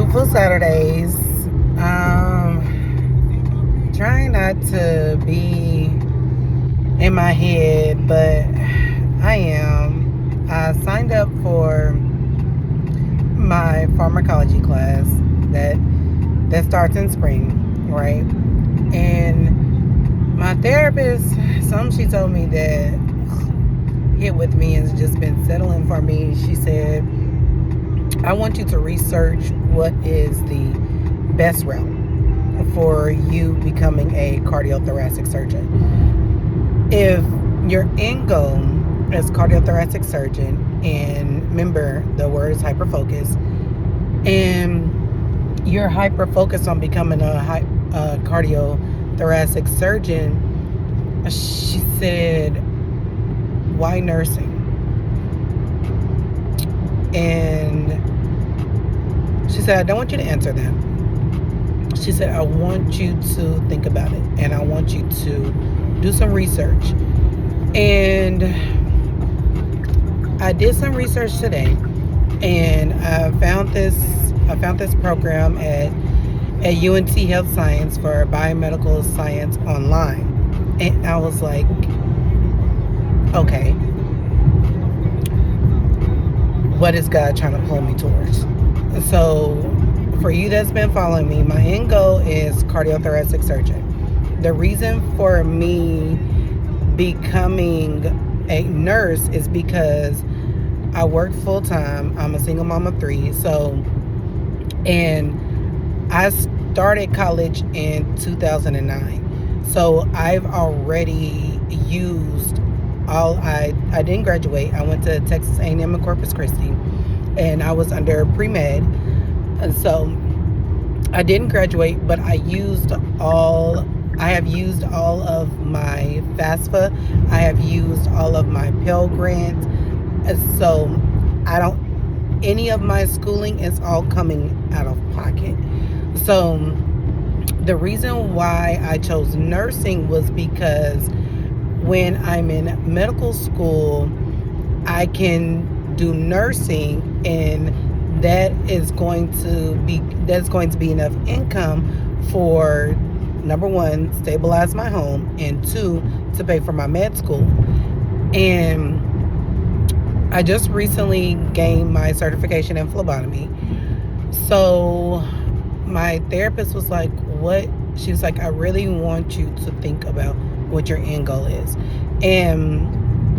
Truthful Saturdays. Trying not to be in my head, but I am. I signed up for my pharmacology class that starts in spring, right? And my therapist, she told me that hit with me and has just been settling for me. She said, I want you to research what is the best route for you becoming a cardiothoracic surgeon. If your end goal as cardiothoracic surgeon, and remember the word is hyperfocus, and you're hyper focused on becoming a cardiothoracic surgeon, she said, why nursing? And she said, I don't want you to answer that. She said, I want you to think about it, and I want you to do some research. And I did some research today, and I found this program at UNT Health Science for biomedical science online. And I was like, okay, what is God trying to pull me towards? So for you that's been following me, my end goal is cardiothoracic surgeon. The reason for me becoming a nurse is because I work full time. I'm a single mom of 3. And I started college in 2009. So I've already used I didn't graduate. I went to Texas A&M in Corpus Christi, and I was under pre-med. And so I didn't graduate, but I have used all of my FAFSA. I have used all of my Pell Grants. And so any of my schooling is all coming out of pocket. So the reason why I chose nursing was because when I'm in medical school, I can do nursing, and that's going to be enough income for, number 1, stabilize my home, and 2, to pay for my med school. And I just recently gained my certification in phlebotomy. So my therapist was like, what? She was like, I really want you to think about what your end goal is. And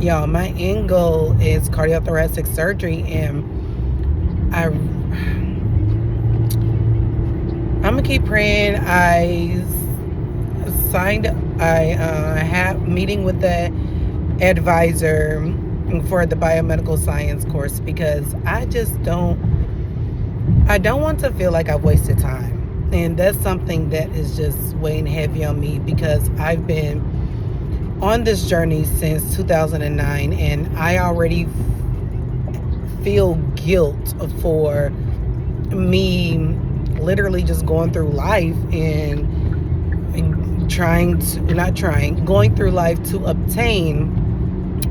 y'all, my end goal is cardiothoracic surgery, and I'm gonna keep praying. I have meeting with the advisor for the biomedical science course, because I don't want to feel like I've wasted time. And that's something that is just weighing heavy on me, because I've been on this journey since 2009, and I already feel guilt for me literally just going through life and going through life to obtain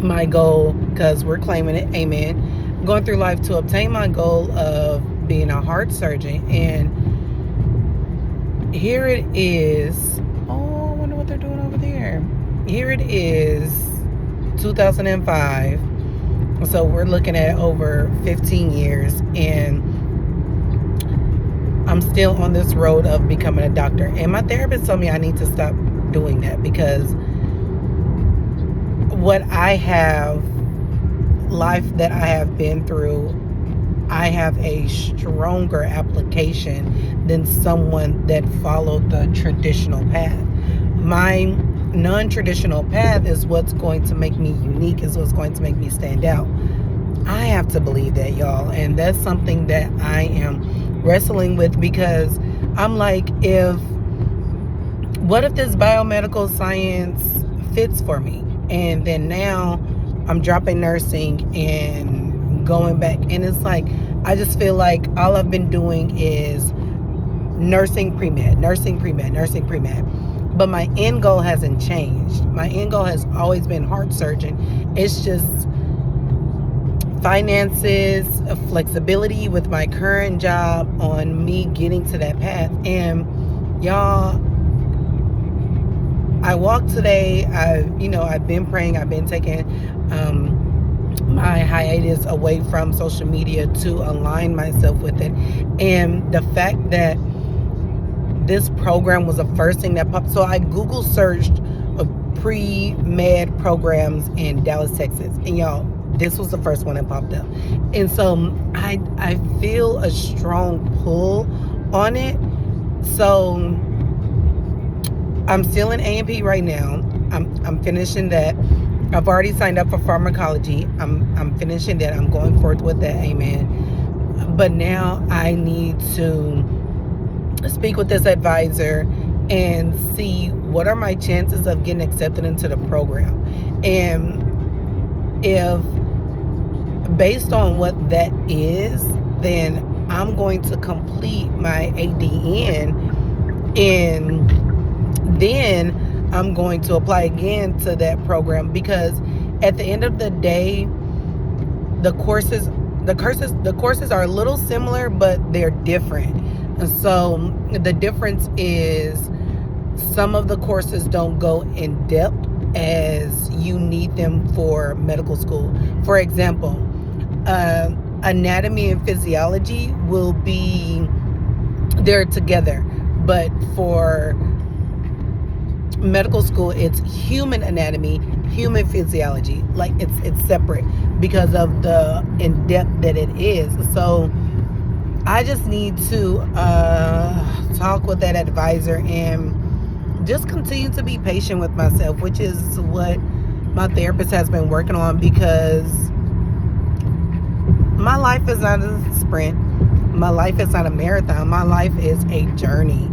my goal, because we're claiming it, amen. Going through life to obtain my goal of being a heart surgeon. And here it is. Oh, I wonder what they're doing over there. Here it is, 2005. So we're looking at over 15 years, and I'm still on this road of becoming a doctor. And my therapist told me I need to stop doing that, because life that I have been through, I have a stronger application than someone that followed the traditional path. My non-traditional path is what's going to make me unique, is what's going to make me stand out. I have to believe that, y'all. And that's something that I am wrestling with, because I'm like, what if this biomedical science fits for me? And then now I'm dropping nursing and going back. And it's like, I just feel like all I've been doing is nursing pre-med. But my end goal hasn't changed. My end goal has always been heart surgeon. It's just finances, flexibility with my current job on me getting to that path. And y'all, I walked today. I've been praying. I've been taking my hiatus away from social media to align myself with it. And the fact that this program was the first thing that popped. So I Google searched pre-med programs in Dallas, Texas. And y'all, this was the first one that popped up. And so I feel a strong pull on it. So I'm still in A&P right now. I'm finishing that. I've already signed up for pharmacology. I'm finishing that. I'm going forth with that. Amen. But now I need to speak with this advisor and see what are my chances of getting accepted into the program. And if based on what that is, then I'm going to complete my ADN, and then I'm going to apply again to that program, because at the end of the day, the courses are a little similar, but they're different. And so the difference is some of the courses don't go in depth as you need them for medical school. For example, anatomy and physiology will be there together, but for medical school, it's human anatomy, human physiology. Like it's separate because of the in depth that it is. So I just need to talk with that advisor and just continue to be patient with myself, which is what my therapist has been working on, because my life is not a sprint. My life is not a marathon. My life is a journey.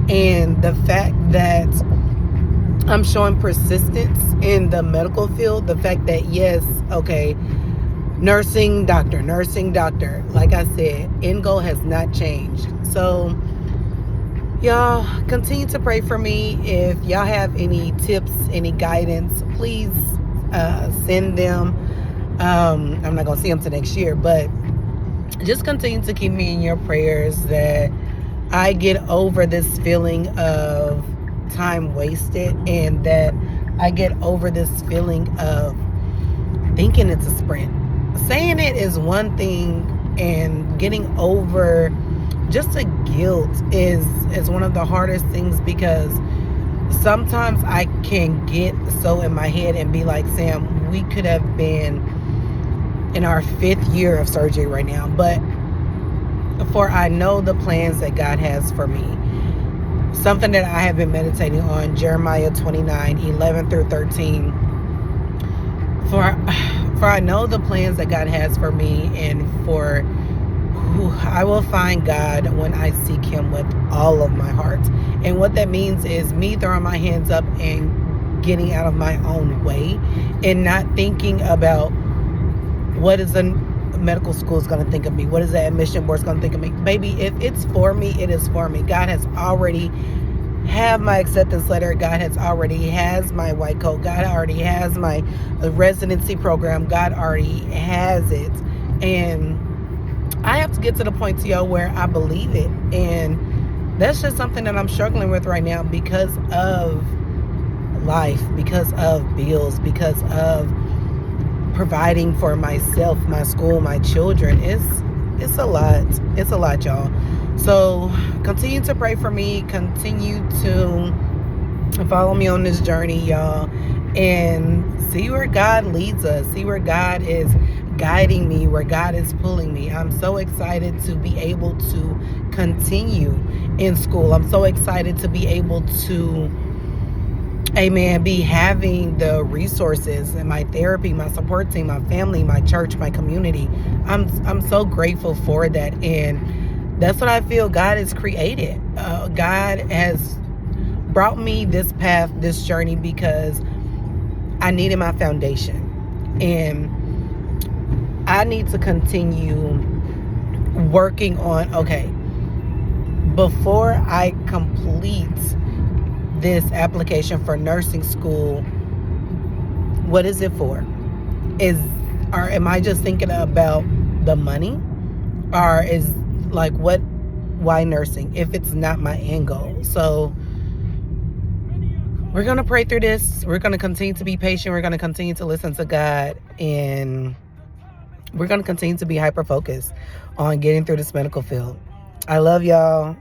And the fact that I'm showing persistence in the medical field, the fact that, yes, okay, nursing, doctor. Like I said, end goal has not changed. So, y'all, continue to pray for me. If y'all have any tips, any guidance, please send them. I'm not going to see them till next year, but just continue to keep me in your prayers that I get over this feeling of time wasted, and that I get over this feeling of thinking it's a sprint. Saying it is one thing, and getting over just the guilt is one of the hardest things, because sometimes I can get so in my head and be like, Sam, we could have been in our 5th year of surgery right now, but for I know the plans that God has for me. Something that I have been meditating on, Jeremiah 29:11-13. For I know the plans that God has for me, and for who I will find God when I seek Him with all of my heart. And what that means is me throwing my hands up and getting out of my own way, and not thinking about what is a medical school is going to think of me. What is the admission board going to think of me? Baby, if it's for me, it is for me. God has already have my acceptance letter. God has my white coat. God already has my residency program. God already has it. And I have to get to the point, to y'all, where I believe it. And that's just something that I'm struggling with right now, because of life, because of bills, because of providing for myself, my school, my children. It's a lot. It's a lot, y'all. So continue to pray for me. Continue to follow me on this journey, y'all, and see where God leads us. See where God is guiding me, where God is pulling me. I'm so excited to be able to continue in school. I'm so excited to be able to, amen, be having the resources and my therapy, my support team, my family, my church, my community. I'm so grateful for that. And that's what I feel God has created. God has brought me this path, this journey, because I needed my foundation. And I need to continue working on, okay, before I complete this application for nursing school, what is it for? Or am I just thinking about the money? Or is like why nursing if it's not my end goal? So we're going to pray through this. We're going to continue to be patient. We're going to continue to listen to God. And we're going to continue to be hyper focused on getting through this medical field. I love y'all.